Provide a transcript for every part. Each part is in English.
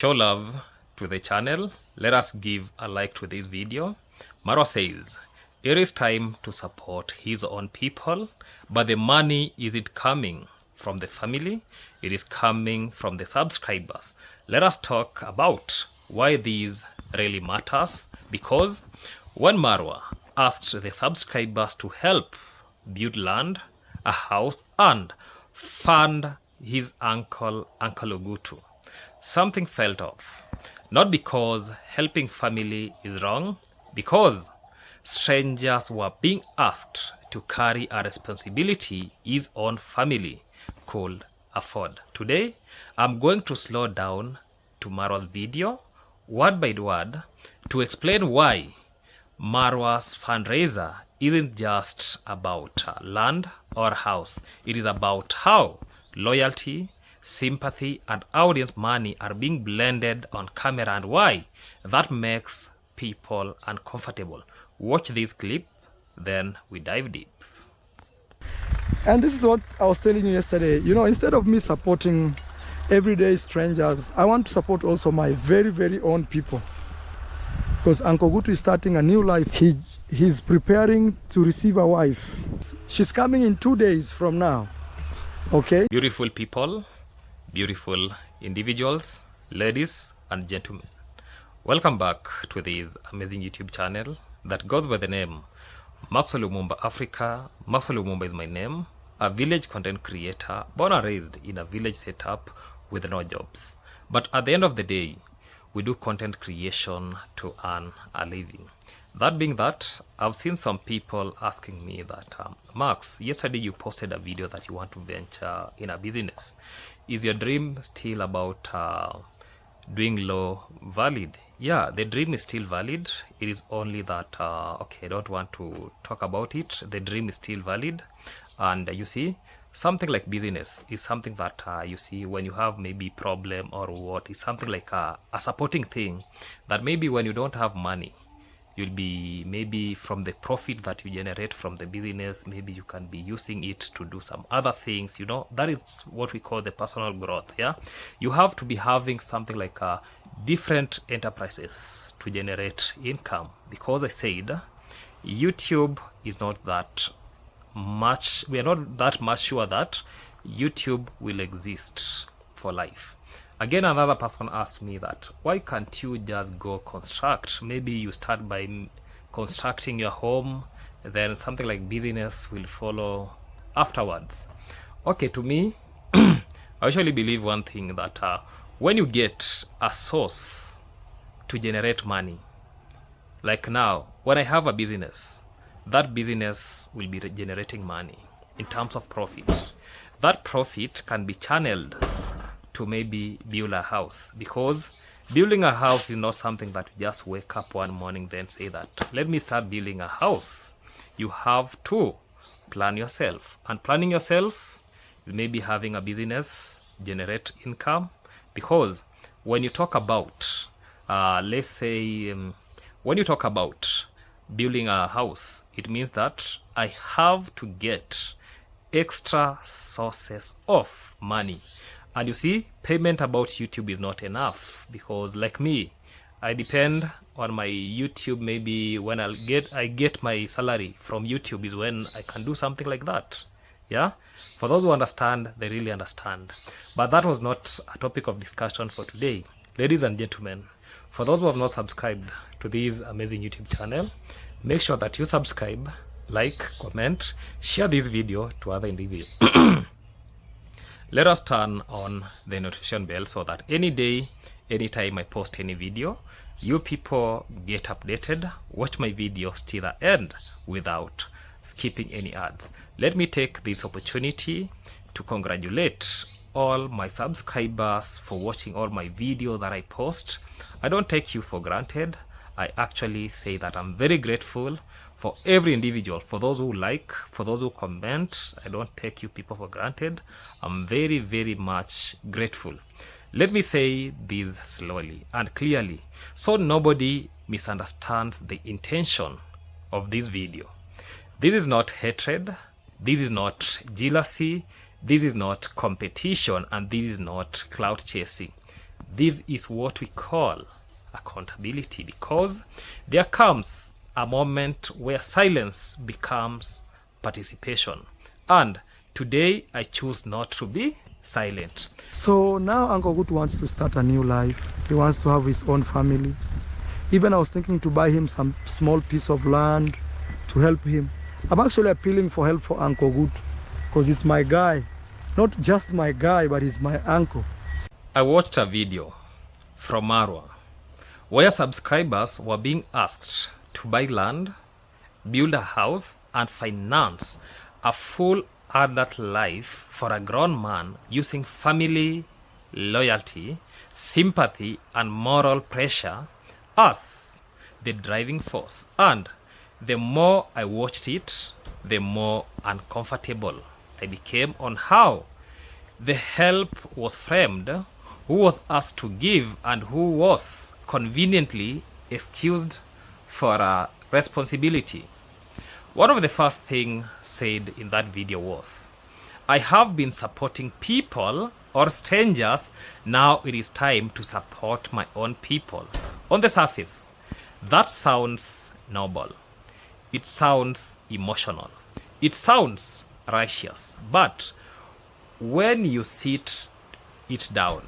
Show love to the channel. Let us give a like to this video. Marwa says, it is time to support his own people, but the money isn't coming from the family. It is coming from the subscribers. Let us talk about why these really matters, because when Marwa asked the subscribers to help build land, a house, and fund his Uncle Ogutu, something felt off. Not because helping family is wrong, because strangers were being asked to carry a responsibility his own family could afford. Today, I'm going to slow down to Marwa's video, word by word, to explain why Marwa's fundraiser isn't just about land or house. It is about how loyalty, sympathy, and audience money are being blended on camera, and why that makes people uncomfortable. Watch this clip, then we dive deep. And this is what I was telling you yesterday. You know, instead of me supporting everyday strangers, I want to support also my very, very own people. Because Uncle Ogutu is starting a new life. He's preparing to receive a wife. She's coming in 2 days from now. Okay? Beautiful people, beautiful individuals, ladies and gentlemen. Welcome back to this amazing YouTube channel that goes by the name Maxwell Lumumba Africa. Maxwell Lumumba is my name, a village content creator, born and raised in a village setup with no jobs. But at the end of the day, we do content creation to earn a living. That being that, I've seen some people asking me that, Max, yesterday you posted a video that you want to venture in a business. Is your dream still about doing law valid? Yeah, the dream is still valid. It is only that, okay, I don't want to talk about it. The dream is still valid. And you see, something like business is something that you see when you have maybe problem or what, is something like a supporting thing that maybe when you don't have money, you'll be maybe from the profit that you generate from the business, maybe you can be using it to do some other things. You know, that is what we call the personal growth. Yeah, you have to be having something like different enterprises to generate income, because I said YouTube is not that much, we are not that much sure that YouTube will exist for life. Again, another person asked me that, why can't you just go construct? Maybe you start by constructing your home, then something like business will follow afterwards. Okay, to me, I actually believe one thing, that when you get a source to generate money, like now, when I have a business, that business will be generating money in terms of profit. That profit can be channeled to maybe build a house, because building a house is not something that you just wake up one morning then say that, let me start building a house. You have to plan yourself, and planning yourself, maybe having a business generate income. Because when you talk about, let's say, when you talk about building a house, it means that I have to get extra sources of money. And you see, payment about YouTube is not enough, because like me, I depend on my YouTube. Maybe when I get my salary from YouTube is when I can do something like that. Yeah, for those who understand, they really understand. But that was not a topic of discussion for today. Ladies and gentlemen, for those who have not subscribed to this amazing YouTube channel, make sure that you subscribe, like, comment, share this video to other individuals. Let us turn on the notification bell so that any day, anytime I post any video, you people get updated. Watch my videos till the end without skipping any ads. Let me take this opportunity to congratulate all my subscribers for watching all my videos that I post. I don't take you for granted. I actually say that I'm very grateful for every individual, for those who like, for those who comment. I don't take you people for granted. I'm very, very much grateful. Let me say this slowly and clearly, so nobody misunderstands the intention of this video. This is not hatred, this is not jealousy, this is not competition, and this is not clout chasing. This is what we call accountability, because there comes a moment where silence becomes participation. And today I choose not to be silent. So now Uncle Ogutu wants to start a new life. He wants to have his own family. Even I was thinking to buy him some small piece of land to help him. I'm actually appealing for help for Uncle Ogutu because it's my guy. Not just my guy, but he's my uncle. I watched a video from Marwa where subscribers were being asked to buy land, build a house, and finance a full adult life for a grown man using family, loyalty, sympathy, and moral pressure as the driving force. And the more I watched it, the more uncomfortable I became on how the help was framed, who was asked to give, and who was conveniently excused for a responsibility. One of the first things said in that video was, I have been supporting people or strangers, now it is time to support my own people. On the surface, that sounds noble. It sounds emotional. It sounds righteous. But when you sit it down,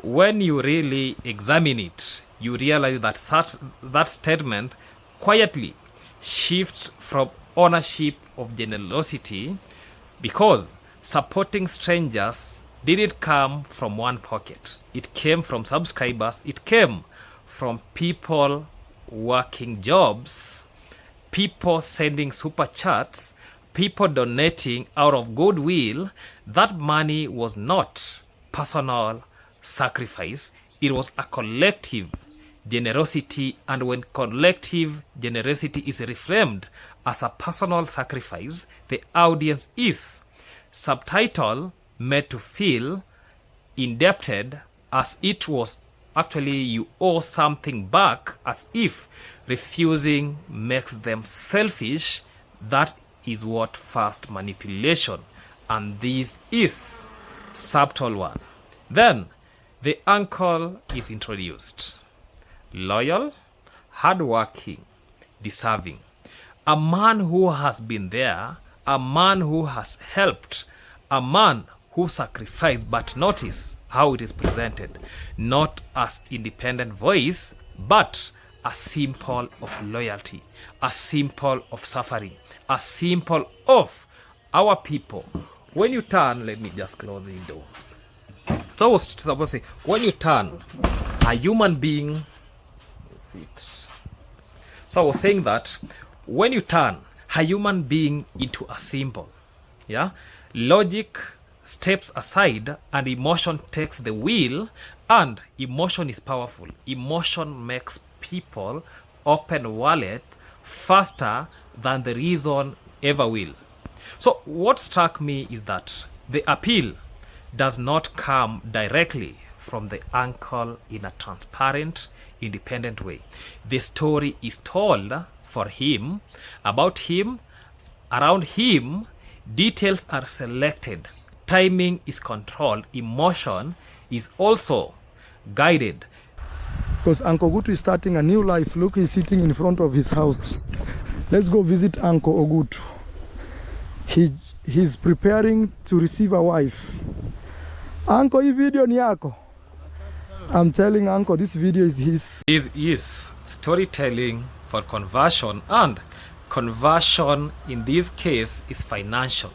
when you really examine it, you realize that that statement quietly shifts from ownership of generosity, because supporting strangers didn't come from one pocket. It came from subscribers. It came from people working jobs, people sending super chats, people donating out of goodwill. That money was not personal sacrifice. It was a collective generosity, and when collective generosity is reframed as a personal sacrifice, the audience is subtitle made to feel indebted, as it was actually you owe something back, as if refusing makes them selfish. That is what first manipulation, and this is subtle one. Then the uncle is introduced. Loyal, hardworking, deserving. A man who has been there, a man who has helped, a man who sacrificed. But notice how it is presented, not as independent voice, but a symbol of loyalty, a symbol of suffering, a symbol of our people. When you turn, let me just close the door. So I was supposed to say, when you turn a human being, so I was saying that when you turn a human being into a symbol, yeah, logic steps aside and emotion takes the wheel. And emotion is powerful. Emotion makes people open wallet faster than the reason ever will. So what struck me is that the appeal does not come directly from the uncle in a transparent, independent way. The story is told for him, about him, around him. Details are selected. Timing is controlled. Emotion is also guided. Because Uncle Ogutu is starting a new life. Look, he's sitting in front of his house. Let's go visit Uncle Ogutu. He's preparing to receive a wife. Uncle, hii video ni yako. I'm telling Uncle, this video is his. This is storytelling for conversion, and conversion in this case is financial.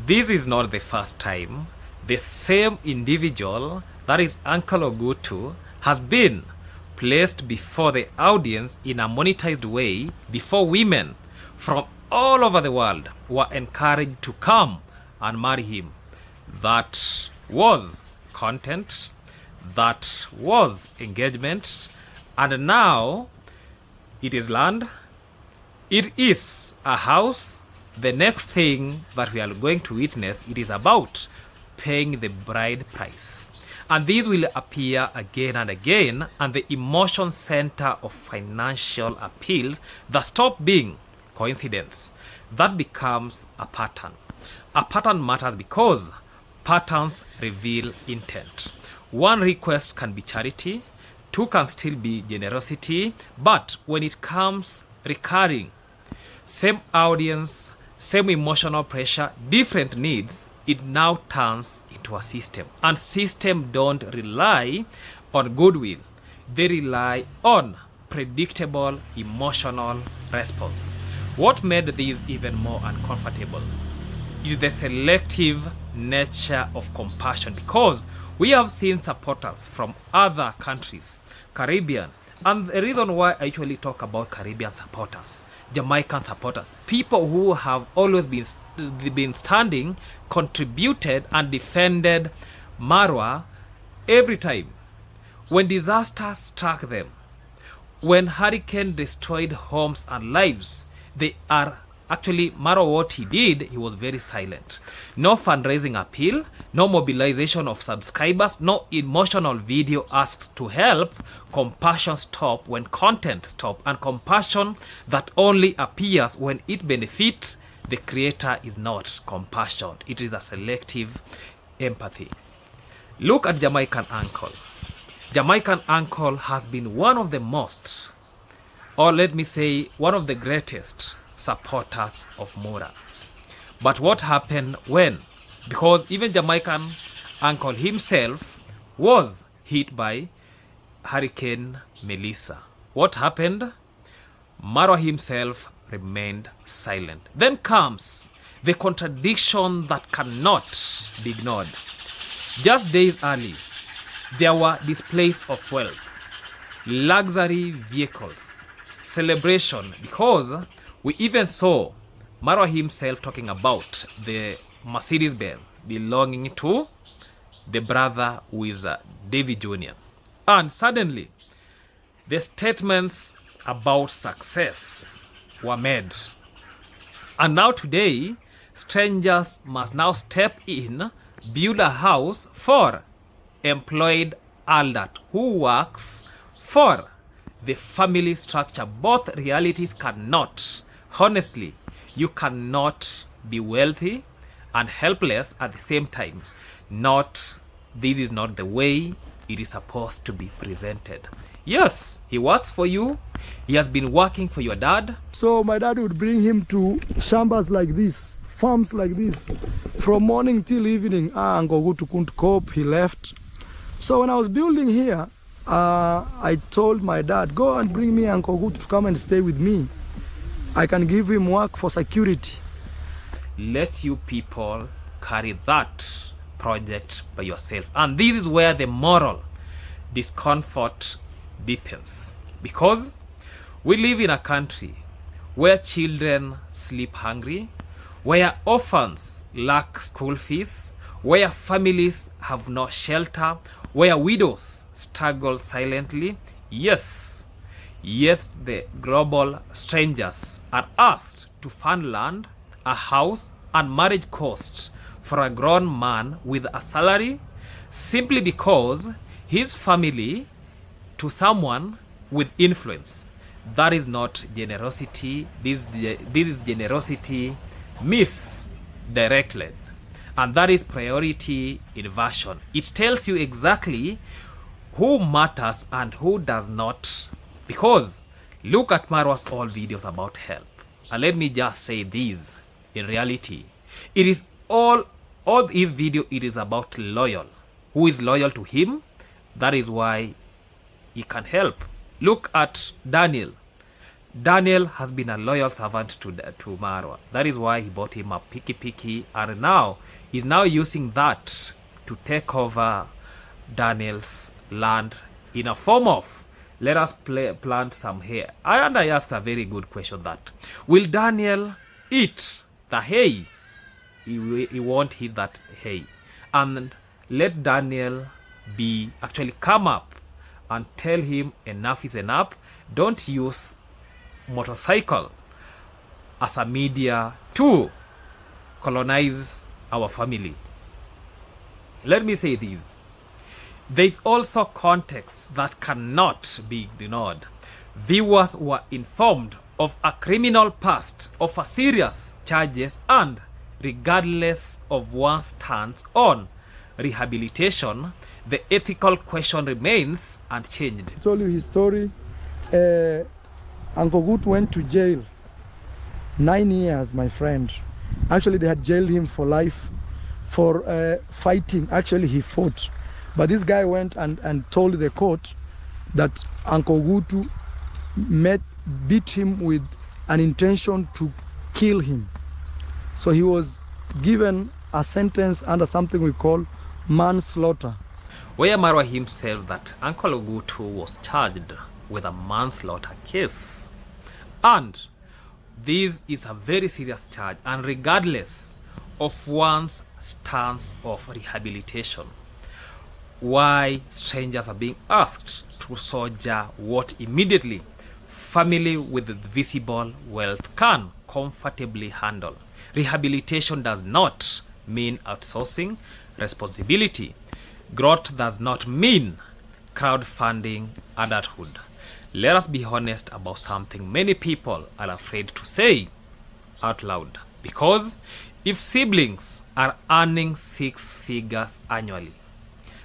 This is not the first time the same individual, that is Uncle Ogutu, has been placed before the audience in a monetized way, before women from all over the world were encouraged to come and marry him. That was content, that was engagement, and now it is land, it is a house. The next thing that we are going to witness, it is about paying the bride price. And these will appear again and again, and the emotion center of financial appeals that stop being coincidence, that becomes a pattern. A pattern matters because patterns reveal intent. One request can be charity, two can still be generosity, but when it comes recurring, same audience, same emotional pressure, different needs, it now turns into a system. And systems don't rely on goodwill. They rely on predictable emotional response. What made this even more uncomfortable is the selective nature of compassion, because we have seen supporters from other countries, Caribbean, and the reason why I usually talk about Caribbean supporters, Jamaican supporters, people who have always been standing, contributed and defended Marwa every time. When disaster struck them, when hurricane destroyed homes and lives, they are actually, Marwa, what he did, he was very silent. No fundraising appeal, no mobilization of subscribers, no emotional video asks to help. Compassion stop when content stop, and compassion that only appears when it benefits the creator is not compassion. It is a selective empathy. Look at Jamaican Uncle. Jamaican Uncle has been one of the most, or let me say, one of the greatest supporters of Mura. But what happened when? Because even Jamaican Uncle himself was hit by Hurricane Melissa. What happened? Marwa himself remained silent. Then comes the contradiction that cannot be ignored. Just days early, there were displays of wealth, luxury vehicles, celebration, because we even saw Marwa himself talking about the Mercedes-Benz belonging to the brother who is David Jr. And suddenly, the statements about success were made. And now today, strangers must now step in, build a house for employed adult who works for the family structure. Both realities cannot, honestly, you cannot be wealthy and helpless at the same time. This is not the way it is supposed to be presented. Yes, he works for you. He has been working for your dad. So my dad would bring him to shambas like this, farms like this, from morning till evening. Uncle Ogutu couldn't cope, he left. So when I was building here, I told my dad, go and bring me Uncle Ogutu to come and stay with me. I can give him work for security. Let you people carry that project by yourself. And this is where the moral discomfort deepens. Because we live in a country where children sleep hungry, where orphans lack school fees, where families have no shelter, where widows struggle silently. Yes, yet the global strangers are asked to fund land, a house, and marriage costs for a grown man with a salary simply because his family to someone with influence. That is not generosity. This is generosity misdirected. And that is priority inversion. It tells you exactly who matters and who does not. Because look at Marwa's all videos about help. And let me just say this. In reality, it is all his video, it is about loyal. Who is loyal to him? That is why he can help. Look at Daniel. Daniel has been a loyal servant to Marwa. That is why he bought him a piki, and now he's now using that to take over Daniel's land in a form of, let us plant some hay. And I asked a very good question, that will Daniel eat the hay? He won't eat that hay. And let Daniel actually come up and tell him enough is enough. Don't use motorcycle as a media to colonize our family. Let me say this. There is also context that cannot be ignored. Viewers were informed of a criminal past, of a serious charges, and regardless of one's stance on rehabilitation, the ethical question remains unchanged. I told you his story. Uncle Ogutu went to jail 9 years, my friend. Actually, they had jailed him for life for fighting. Actually, he fought. But this guy went and told the court that Uncle Ogutu beat him with an intention to kill him. So he was given a sentence under something we call manslaughter. Where Marwa himself that Uncle Ogutu was charged with a manslaughter case. And this is a very serious charge, and regardless of one's stance of rehabilitation, why strangers are being asked to soldier what immediately family with visible wealth can comfortably handle. Rehabilitation does not mean outsourcing responsibility. Growth does not mean crowdfunding adulthood. Let us be honest about something many people are afraid to say out loud. Because if siblings are earning 6 figures annually,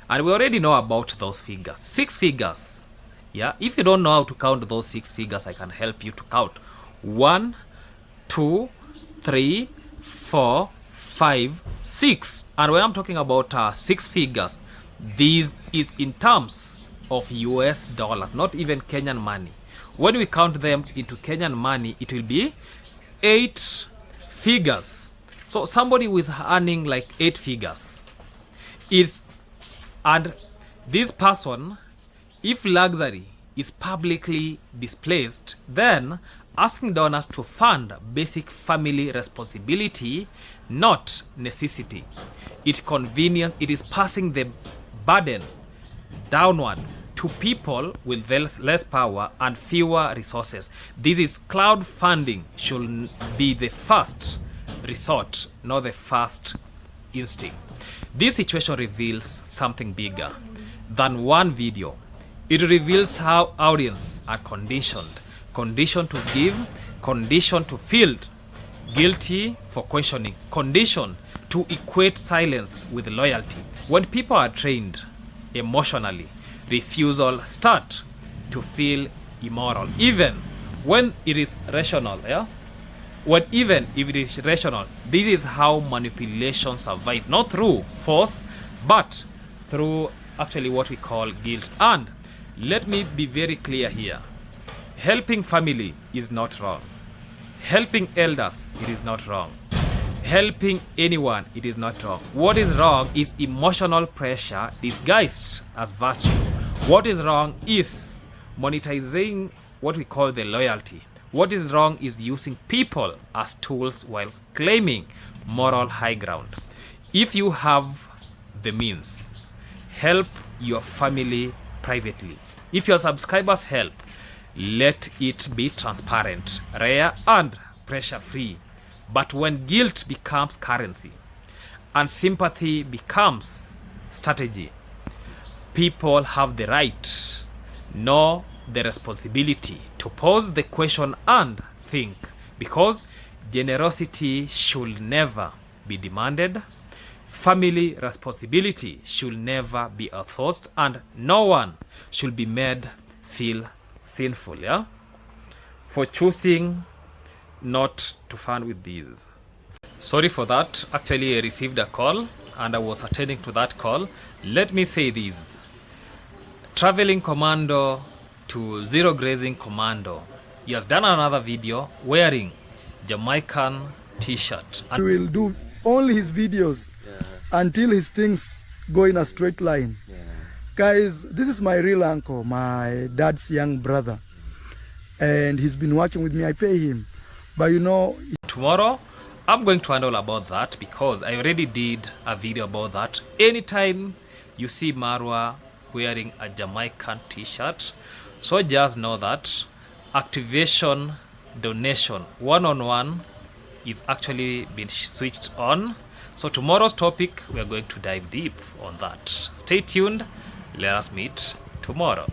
and we already know about those figures, 6 figures, yeah, if you don't know how to count those 6 figures, I can help you to count. 1, 2, 3, 4, 5, 6. And when I'm talking about 6 figures, this is in terms of US dollars, not even Kenyan money. When we count them into Kenyan money, it will be 8 figures. So somebody who is earning like 8 figures is, and this person, if luxury is publicly displaced, then asking donors to fund basic family responsibility, not necessity. It convenience, it is passing the burden downwards to people with less power and fewer resources. This is crowdfunding should be the first resort, not the first instinct. This situation reveals something bigger than one video. It reveals how audience are conditioned to give, conditioned to feel guilty for questioning, conditioned to equate silence with loyalty. When people are trained emotionally, refusal start to feel immoral, even when it is rational. Yeah, when even if it is rational. This is how manipulation survives, not through force, but through actually what we call guilt. And let me be very clear here: helping family is not wrong. Helping elders, it is not wrong. Helping anyone, it is not wrong. What is wrong is emotional pressure disguised as virtue. What is wrong is monetizing what we call the loyalty. What is wrong is using people as tools while claiming moral high ground. If you have the means, help your family privately. If your subscribers help, let it be transparent, rare, and pressure-free. But when guilt becomes currency and sympathy becomes strategy, people have the right, nor the responsibility, to pose the question and think, because generosity should never be demanded, family responsibility should never be outsourced, and no one should be made feel sinful, yeah, for choosing not to fund with these. Sorry for that. Actually, I received a call and I was attending to that call. Let me say this: traveling commando to zero grazing commando, he has done another video wearing Jamaican t-shirt. He will do only his videos until his things go in a straight line. Guys, this is my real uncle, my dad's young brother, and he's been working with me. I pay him. But you know, tomorrow I'm going to handle about that, because I already did a video about that. Anytime you see Marwa wearing a Jamaican t-shirt, so just know that activation donation one-on-one is actually been switched on. So tomorrow's topic, we are going to dive deep on that. Stay tuned. Let us meet tomorrow.